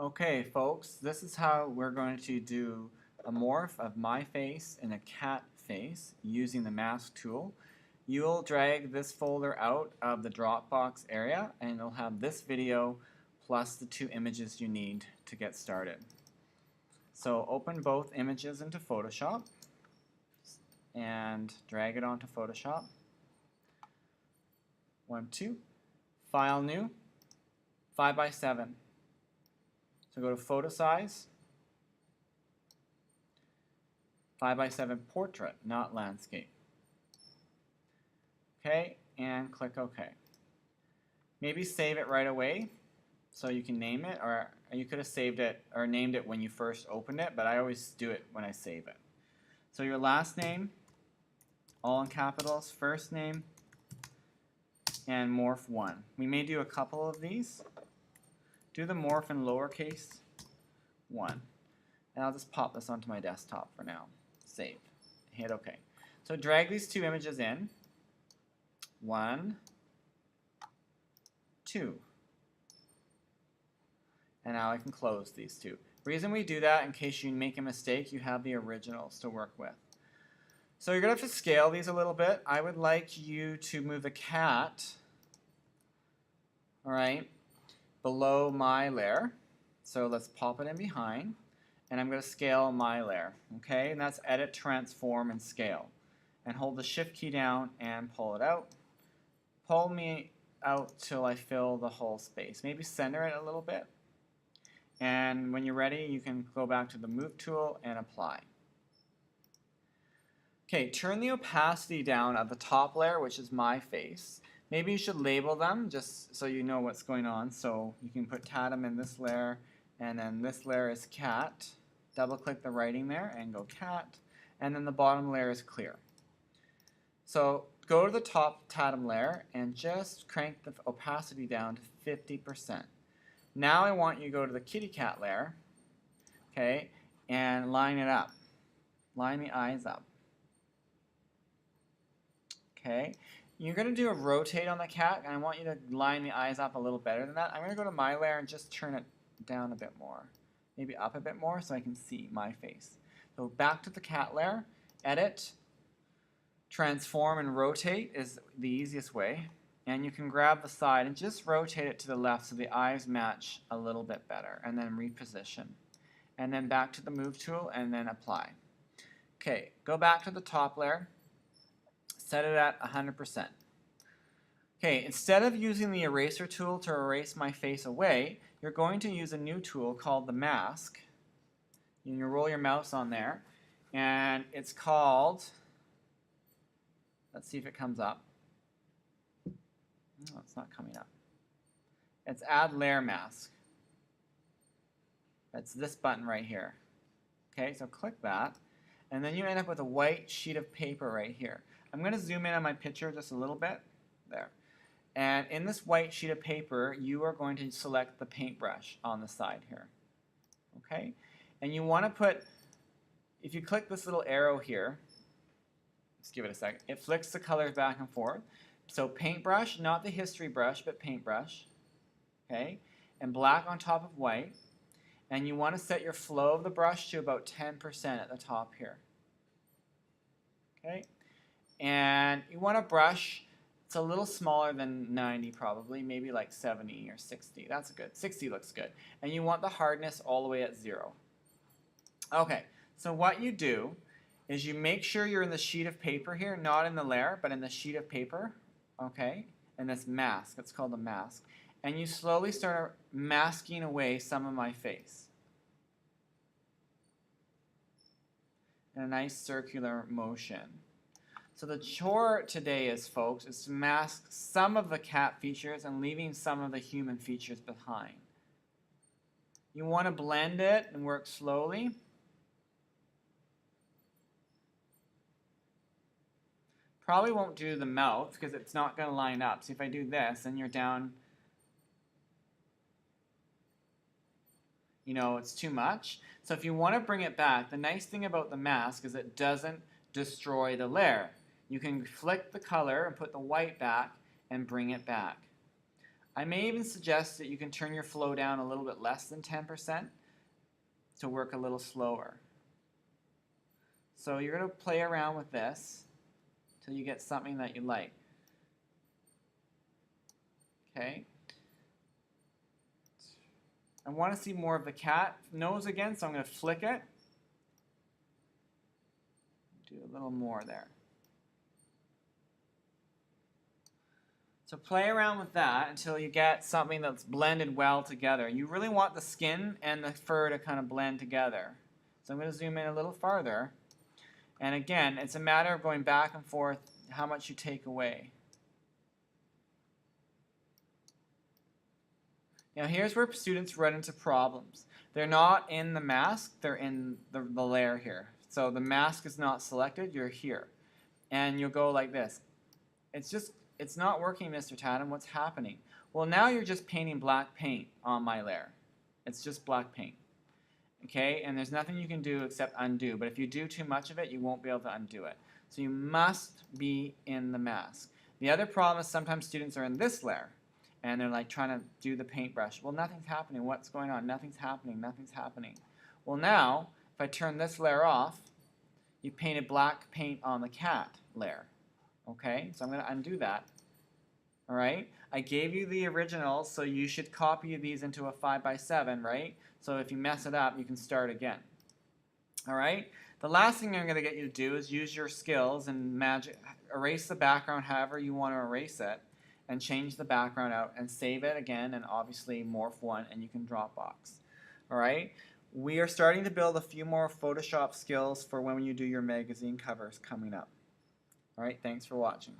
Okay, folks, this is how we're going to do a morph of my face and a cat face using the mask tool. You'll drag this folder out of the Dropbox area and it'll have this video plus the two images you need to get started. So open both images into Photoshop and drag it onto Photoshop. 1, 2, File New, 5x7. So go to Photo Size, 5x7 Portrait, not Landscape. Okay, and click OK. Maybe save it right away so you can name it, or you could have saved it or named it when you first opened it, but I always do it when I save it. So your last name, all in capitals, first name, and morph 1. We may do a couple of these. Do the morph in lowercase 1. And I'll just pop this onto my desktop for now. Save. Hit OK. So drag these two images in. 1, 2. And now I can close these two. Reason we do that, in case you make a mistake, you have the originals to work with. So you're going to have to scale these a little bit. I would like you to move the cat, all right, below my layer. So let's pop it in behind. And I'm going to scale my layer. Okay, and that's Edit, Transform, and Scale. And hold the Shift key down and pull it out. Pull me out till I fill the whole space. Maybe center it a little bit. And when you're ready, you can go back to the Move tool and apply. Okay, turn the opacity down of the top layer, which is my face. Maybe you should label them just so you know what's going on. So you can put Tatum in this layer, and then this layer is cat. Double click the writing there and go cat. And then the bottom layer is clear. So go to the top Tatum layer and just crank the opacity down to 50%. Now I want you to go to the kitty cat layer, okay, and line it up. Line the eyes up. Okay, you're going to do a rotate on the cat, and I want you to line the eyes up a little better than that. I'm going to go to my layer and just turn it down a bit more. Maybe up a bit more so I can see my face. So back to the cat layer, Edit, Transform, and Rotate is the easiest way. And you can grab the side and just rotate it to the left so the eyes match a little bit better, and then reposition. And then back to the Move tool and then Apply. Okay, go back to the top layer. Set it at 100%. Okay, instead of using the eraser tool to erase my face away, you're going to use a new tool called the mask. You roll your mouse on there, and it's called, let's see if it comes up. No, it's not coming up. It's Add Layer Mask. That's this button right here. Okay, so click that, and then you end up with a white sheet of paper right here. I'm going to zoom in on my picture just a little bit. There. And in this white sheet of paper, you are going to select the paintbrush on the side here. Okay? And you want to put, if you click this little arrow here, let's give it a second, it flicks the colors back and forth. So paintbrush, not the history brush, but paintbrush. Okay? And black on top of white. And you want to set your flow of the brush to about 10% at the top here. Okay? And you want to brush, it's a little smaller than 90 probably, maybe like 70 or 60. That's good. 60 looks good. And you want the hardness all the way at 0. Okay, so what you do is you make sure you're in the sheet of paper here, not in the layer, but in the sheet of paper, okay? And this mask, it's called a mask. And you slowly start masking away some of my face. In a nice circular motion. So the chore today is, folks, is to mask some of the cat features and leaving some of the human features behind. You want to blend it and work slowly. Probably won't do the mouth because it's not going to line up. So if I do this, then you're down, you know, it's too much. So if you want to bring it back, the nice thing about the mask is it doesn't destroy the layer. You can flick the color and put the white back and bring it back. I may even suggest that you can turn your flow down a little bit less than 10% to work a little slower. So you're going to play around with this till you get something that you like. Okay. I want to see more of the cat nose again, so I'm going to flick it. Do a little more there. So play around with that until you get something that's blended well together. You really want the skin and the fur to kind of blend together. So I'm going to zoom in a little farther. And again, it's a matter of going back and forth how much you take away. Now here's where students run into problems. They're not in the mask, they're in the layer here. So the mask is not selected, you're here. And you'll go like this. It's not working, Mr. Tatum, what's happening? Well, now you're just painting black paint on my layer. It's just black paint. Okay, and there's nothing you can do except undo. But if you do too much of it, you won't be able to undo it. So you must be in the mask. The other problem is sometimes students are in this layer. And they're like trying to do the paintbrush. Well, nothing's happening. What's going on? Nothing's happening. Nothing's happening. Well, now, if I turn this layer off, you painted black paint on the cat layer. Okay, so I'm going to undo that. All right, I gave you the originals, so you should copy these into a 5x7, right? So if you mess it up, you can start again. All right, the last thing I'm going to get you to do is use your skills and erase the background however you want to erase it, and change the background out and save it again, and obviously morph one, and you can Dropbox. All right, we are starting to build a few more Photoshop skills for when you do your magazine covers coming up. All right, thanks for watching.